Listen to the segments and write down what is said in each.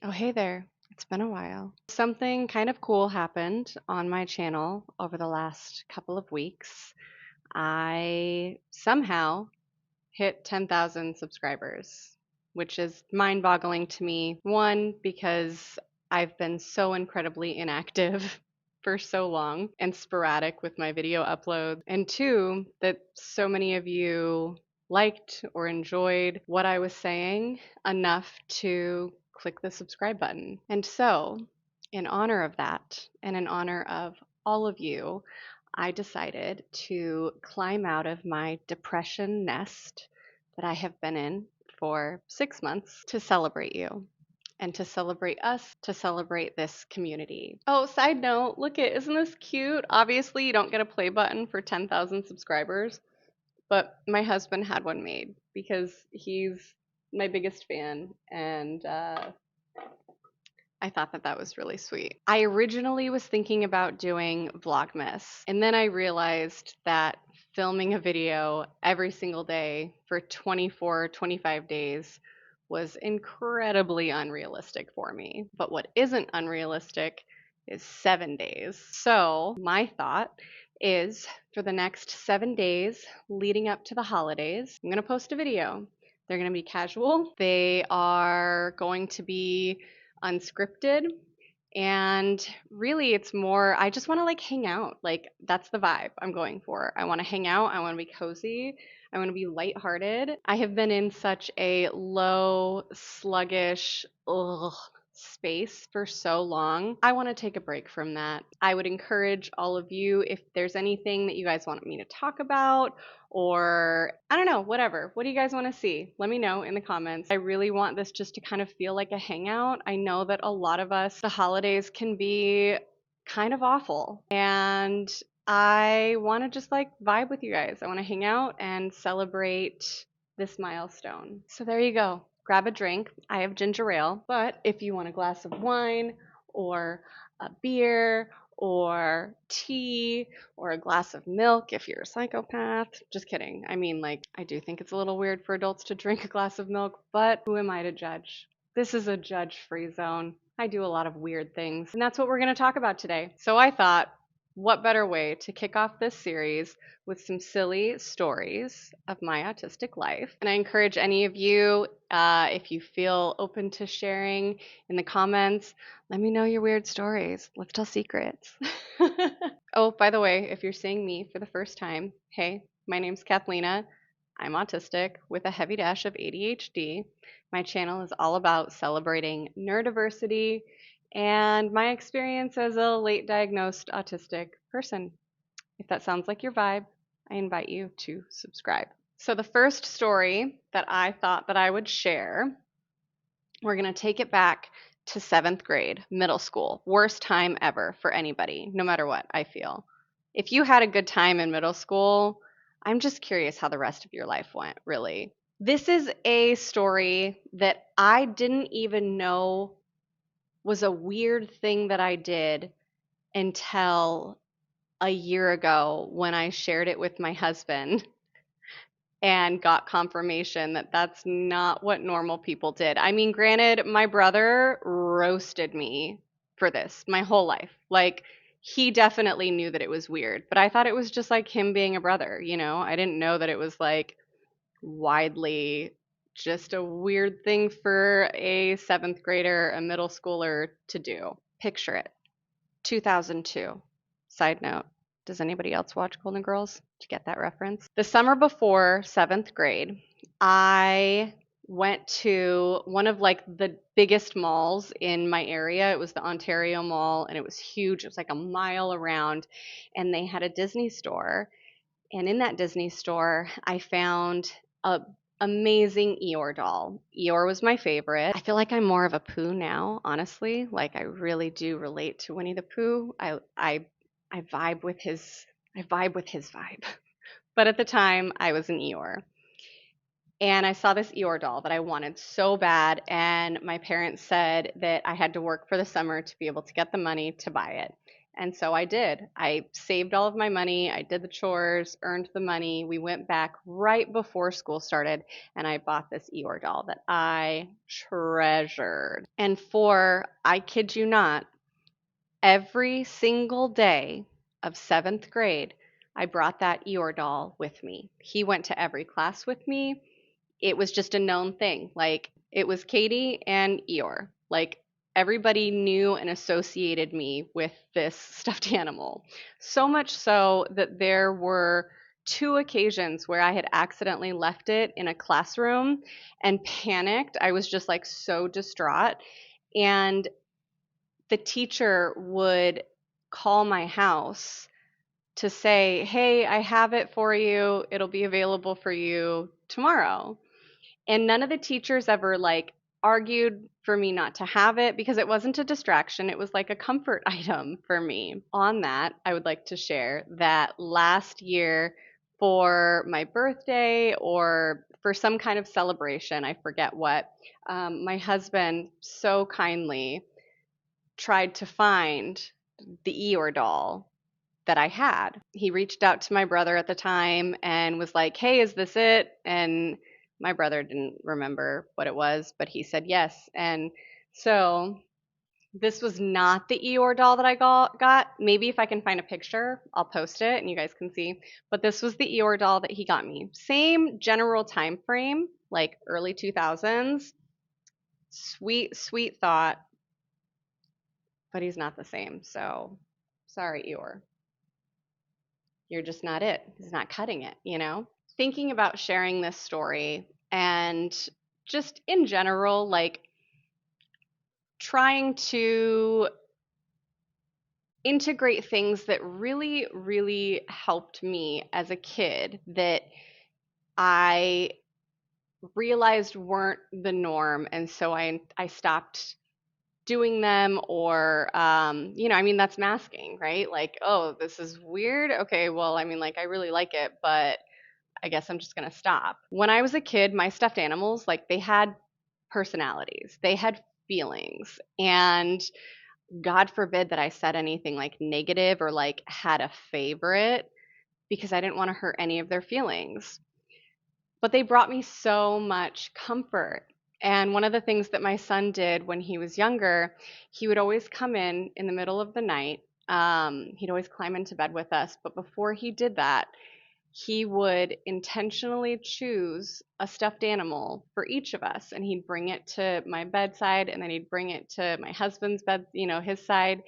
Oh, hey there. It's been a while. Something kind of cool happened on my channel over the last couple of weeks. I somehow hit 10,000 subscribers, which is mind boggling to me. One, because I've been so incredibly inactive for so long and sporadic with my video uploads. And two, that so many of you liked or enjoyed what I was saying enough to click the subscribe button. And so, in honor of that, and in honor of all of you, I decided to climb out of my depression nest that I have been in for 6 months to celebrate you and to celebrate us, to celebrate this community. Oh, side note, look it, isn't this cute? Obviously, you don't get a play button for 10,000 subscribers, but my husband had one made because he's my biggest fan, and I thought that that was really sweet. I originally was thinking about doing Vlogmas, and then I realized that filming a video every single day for 24, 25 days was incredibly unrealistic for me. But what isn't unrealistic is 7 days. So, my thought is for the next 7 days leading up to the holidays, I'm going to post a video. They're going to be casual, they are going to be unscripted. And really, it's more, I just want to like hang out. Like, that's the vibe I'm going for. I want to hang out. I want to be cozy. I want to be lighthearted. I have been in such a low, sluggish, space for so long. I want to take a break from that. I would encourage all of you, if there's anything that you guys want me to talk about, or I don't know, whatever. What do you guys want to see? Let me know in the comments. I really want this just to kind of feel like a hangout. I know that a lot of us, the holidays can be kind of awful. And I want to just like vibe with you guys. I want to hang out and celebrate this milestone. So there you go. Grab a drink. I have ginger ale, but if you want a glass of wine or a beer or tea or a glass of milk if you're a psychopath. Just kidding. I mean, like, I do think it's a little weird for adults to drink a glass of milk, but who am I to judge? This is a judge free zone. I do a lot of weird things, and that's what we're going to talk about today. So I thought, what better way to kick off this series with some silly stories of my autistic life? And I encourage any of you, if you feel open to sharing in the comments, let me know your weird stories. Let's tell secrets. Oh, by the way, if you're seeing me for the first time, hey, my name's Kathlena. I'm autistic with a heavy dash of ADHD. My channel is all about celebrating neurodiversity and my experience as a late diagnosed autistic person. If that sounds like your vibe, I invite you to subscribe. So, the first story that I thought that I would share, we're going to take it back to 7th grade, middle school. Worst time ever for anybody, no matter what, I feel. If you had a good time in middle school, I'm just curious how the rest of your life went, really. This is a story that I didn't even know was a weird thing that I did until a year ago when I shared it with my husband and got confirmation that that's not what normal people did. I mean, granted, my brother roasted me for this my whole life. Like, he definitely knew that it was weird, but I thought it was just like him being a brother, you know? I didn't know that it was like widely just a weird thing for a 7th grader, a middle schooler to do. Picture it. 2002. Side note, does anybody else watch Golden Girls? Did you get that reference? The summer before 7th grade, I went to one of like the biggest malls in my area. It was the Ontario Mall, and it was huge. It was like a mile around, and they had a Disney store. And in that Disney store, I found a amazing Eeyore doll. Eeyore was my favorite. I feel like I'm more of a Pooh now, honestly. Like, I really do relate to Winnie the Pooh. I vibe with his vibe. But at the time, I was an Eeyore. And I saw this Eeyore doll that I wanted so bad, and my parents said that I had to work for the summer to be able to get the money to buy it. And so I did. I saved all of my money. I did the chores, earned the money. We went back right before school started, and I bought this Eeyore doll that I treasured. And for, I kid you not, every single day of seventh grade, I brought that Eeyore doll with me. He went to every class with me. It was just a known thing. Like, it was Katie and Eeyore. Like, everybody knew and associated me with this stuffed animal. So much so that there were two occasions where I had accidentally left it in a classroom and panicked. I was just like so distraught. And the teacher would call my house to say, "Hey, I have it for you. It'll be available for you tomorrow." And none of the teachers ever like argued for me not to have it because it wasn't a distraction. It was like a comfort item for me. On that, I would like to share that last year for my birthday or for some kind of celebration, I forget what, my husband so kindly tried to find the Eeyore doll that I had. He reached out to my brother at the time and was like, "Hey, is this it?" And my brother didn't remember what it was, but he said yes. And so this was not the Eeyore doll that I got. Maybe if I can find a picture, I'll post it and you guys can see. But this was the Eeyore doll that he got me. Same general time frame, like early 2000s. Sweet, sweet thought, but he's not the same. So sorry, Eeyore. You're just not it. He's not cutting it, you know? Thinking about sharing this story and just in general, like trying to integrate things that really, really helped me as a kid that I realized weren't the norm. And so I stopped doing them or I mean that's masking, right? Like, oh, this is weird. Okay, well, I mean, like, I really like it, but I guess I'm just going to stop. When I was a kid, my stuffed animals, like, they had personalities, they had feelings. And God forbid that I said anything like negative or like had a favorite because I didn't want to hurt any of their feelings. But they brought me so much comfort. And one of the things that my son did when he was younger, he would always come in the middle of the night. He'd always climb into bed with us. But before he did that, he would intentionally choose a stuffed animal for each of us, and he'd bring it to my bedside, and then he'd bring it to my husband's bed, his side,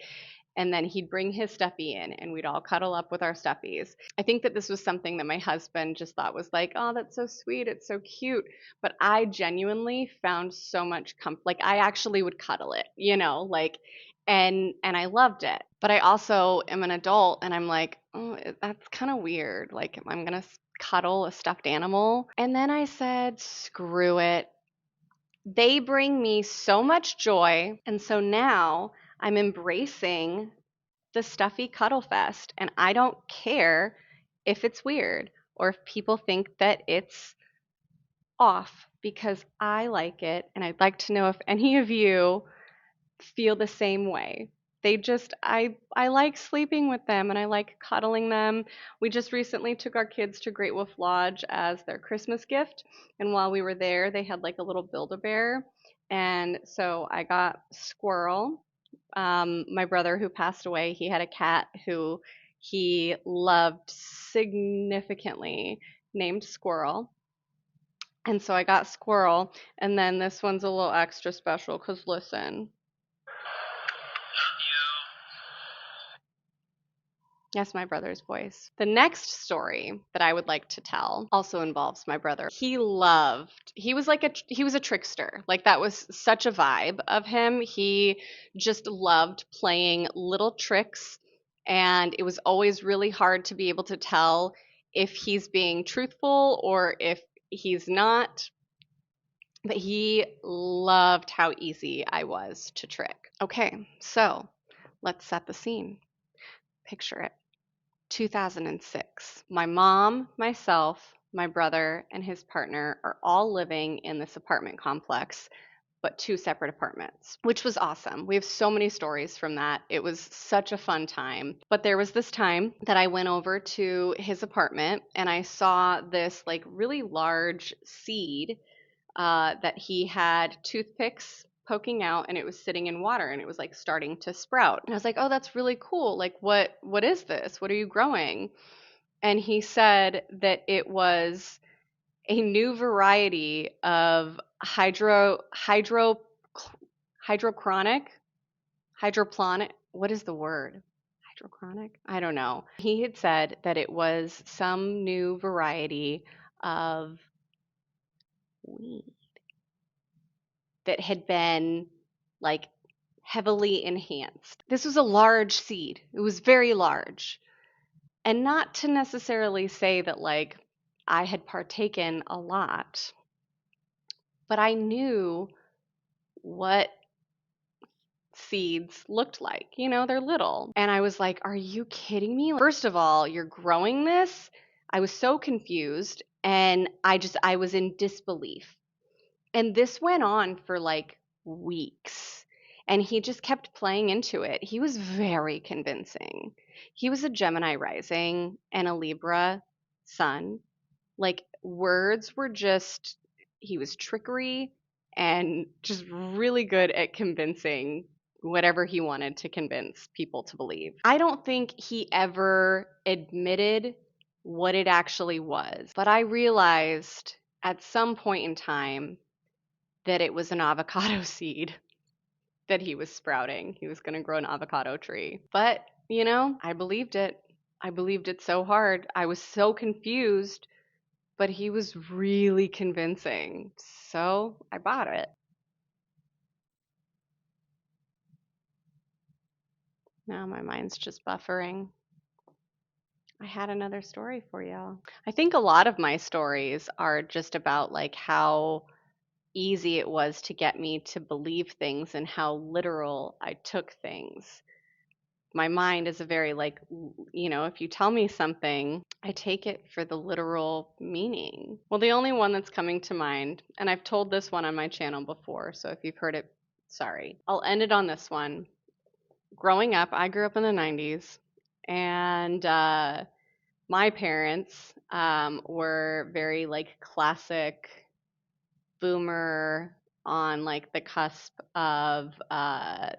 and then he'd bring his stuffy in and we'd all cuddle up with our stuffies. I think that this was something that my husband just thought was like, "Oh, that's so sweet, it's so cute." But I genuinely found so much comfort. Like, I actually would cuddle it, like, and I loved it. But I also am an adult and I'm like, "Oh, that's kind of weird. Like, I'm going to cuddle a stuffed animal." And then I said, "Screw it. They bring me so much joy." And so now I'm embracing the stuffy cuddle fest, and I don't care if it's weird or if people think that it's off because I like it, and I'd like to know if any of you feel the same way. I like sleeping with them and I like cuddling them. We just recently took our kids to Great Wolf Lodge as their Christmas gift, and while we were there, they had like a little Build-A-Bear, and so I got Squirrel. My brother who passed away, he had a cat who he loved significantly named Squirrel. And so I got Squirrel, and then this one's a little extra special because listen. Yes, my brother's voice. The next story that I would like to tell also involves my brother. He was a trickster. Like, that was such a vibe of him. He just loved playing little tricks, and it was always really hard to be able to tell if he's being truthful or if he's not. But he loved how easy I was to trick. Okay, so let's set the scene. Picture it. 2006. My mom, myself, my brother, and his partner are all living in this apartment complex, but two separate apartments, which was awesome. We have so many stories from that. It was such a fun time. But there was this time that I went over to his apartment and I saw this like really large seed that he had toothpicks poking out, and it was sitting in water, and it was like starting to sprout. And I was like, "Oh, that's really cool. Like what is this? What are you growing?" And he said that it was a new variety of hydrochronic hydroponic. What is the word? Hydrochronic? I don't know. He had said that it was some new variety of weed that had been like heavily enhanced. This was a large seed. It was very large. And not to necessarily say that like I had partaken a lot, but I knew what seeds looked like. You know, they're little. And I was like, are you kidding me? First of all, you're growing this? I was so confused and I was in disbelief. And this went on for like weeks. And he just kept playing into it. He was very convincing. He was a Gemini rising and a Libra sun. Like words were just, he was trickery and just really good at convincing whatever he wanted to convince people to believe. I don't think he ever admitted what it actually was, but I realized at some point in time that it was an avocado seed that he was sprouting. He was going to grow an avocado tree. But, you know, I believed it. I believed it so hard. I was so confused, but he was really convincing. So I bought it. Now my mind's just buffering. I had another story for y'all. I think a lot of my stories are just about like how easy it was to get me to believe things and how literal I took things. My mind is a very like, you know, if you tell me something, I take it for the literal meaning. Well, the only one that's coming to mind, and I've told this one on my channel before, so if you've heard it, sorry. I'll end it on this one. Growing up, I grew up in the 90s, and my parents were very like classic boomer on like the cusp of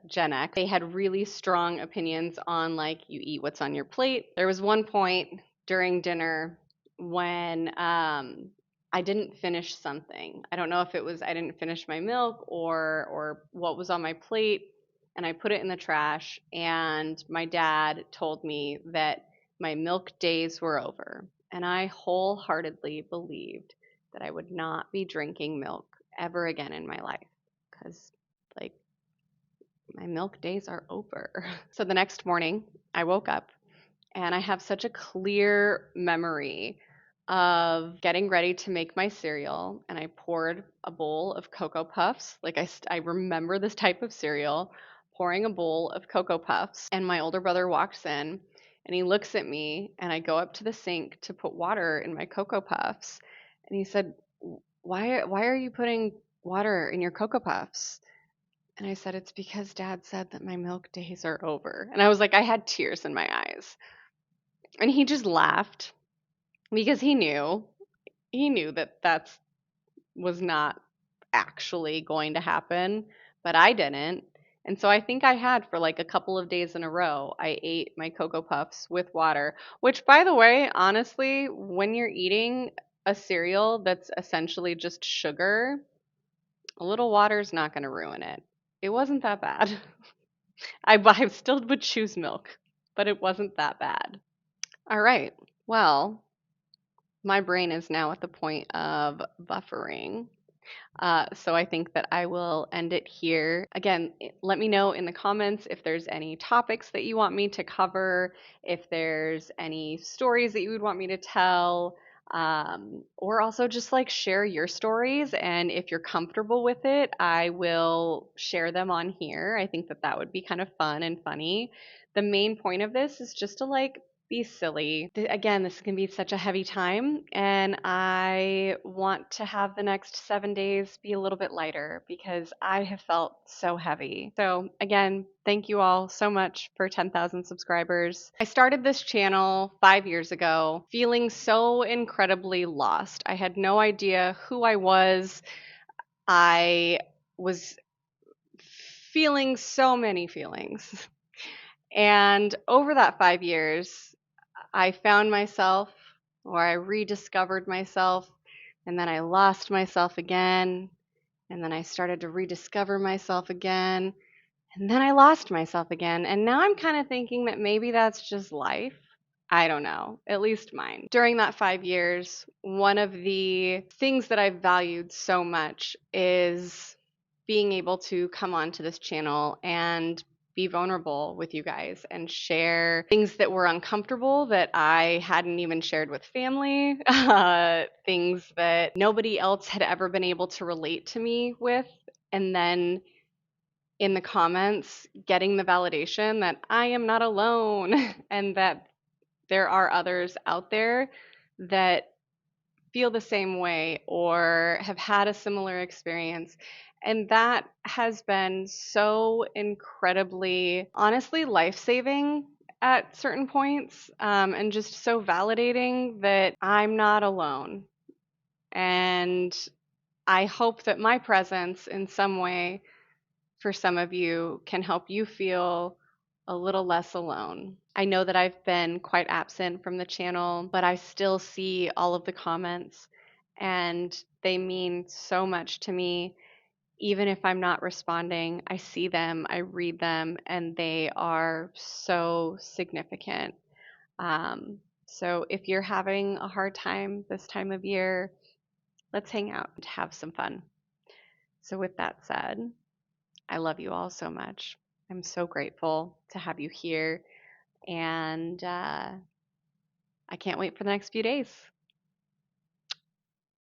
Gen X. They had really strong opinions on like you eat what's on your plate. There was one point during dinner when I didn't finish something. I don't know if it was I didn't finish my milk or what was on my plate, and I put it in the trash, and my dad told me that my milk days were over. And I wholeheartedly believed that I would not be drinking milk ever again in my life because, like, my milk days are over. So the next morning, I woke up and I have such a clear memory of getting ready to make my cereal, and I poured a bowl of Cocoa Puffs. Like, I remember this type of cereal, pouring a bowl of Cocoa Puffs, and my older brother walks in and he looks at me, and I go up to the sink to put water in my Cocoa Puffs, and he said, why are you putting water in your Cocoa Puffs? And I said, it's because Dad said that my milk days are over. And I was like, I had tears in my eyes. And he just laughed because he knew that that's was not actually going to happen, but I didn't. And so I think I had for like a couple of days in a row, I ate my Cocoa Puffs with water, which by the way, honestly, when you're eating a cereal that's essentially just sugar, a little water's not going to ruin it. It wasn't that bad. I still would choose milk, but it wasn't that bad. All right. Well, my brain is now at the point of buffering. So I think that I will end it here. Again, let me know in the comments if there's any topics that you want me to cover, if there's any stories that you would want me to tell, or also just like share your stories. And if you're comfortable with it, I will share them on here. I think that that would be kind of fun and funny. The main point of this is just to like be silly. Again, this can be such a heavy time, and I want to have the next 7 days be a little bit lighter because I have felt so heavy. So, again, thank you all so much for 10,000 subscribers. I started this channel 5 years ago, feeling so incredibly lost. I had no idea who I was. I was feeling so many feelings. And over that 5 years, I found myself, or I rediscovered myself, and then I lost myself again, and then I started to rediscover myself again, and then I lost myself again. And now I'm kind of thinking that maybe that's just life. I don't know, at least mine. During that 5 years, one of the things that I've valued so much is being able to come onto this channel and be vulnerable with you guys and share things that were uncomfortable that I hadn't even shared with family, things that nobody else had ever been able to relate to me with. And then in the comments, getting the validation that I am not alone and that there are others out there that feel the same way or have had a similar experience. And that has been so incredibly, honestly, life saving at certain points, and just so validating that I'm not alone. And I hope that my presence in some way for some of you can help you feel a little less alone. I know that I've been quite absent from the channel, but I still see all of the comments and they mean so much to me. Even if I'm not responding, I see them, I read them, and they are so significant. So if you're having a hard time this time of year, let's hang out and have some fun. So, with that said, I love you all so much. I'm so grateful to have you here, and I can't wait for the next few days.